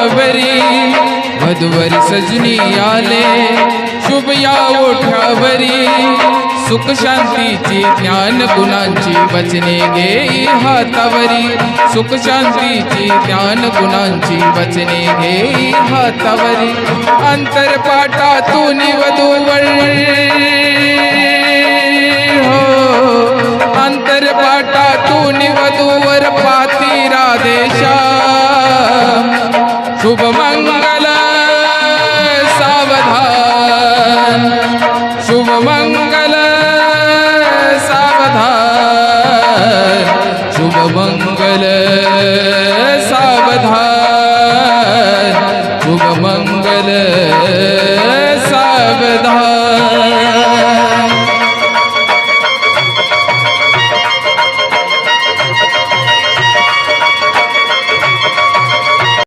ओठावरी वधूवरी सजनी आले शुभ या ओठावरी सुख शांतीची ज्ञान गुणांची वचने घेई हातावरी सुख शांतीची ज्ञान गुणांची वचने घेई हातावरी अंतरपाठातून वधूवर हो अंतरपाठातून वधूवर पाती राधेशा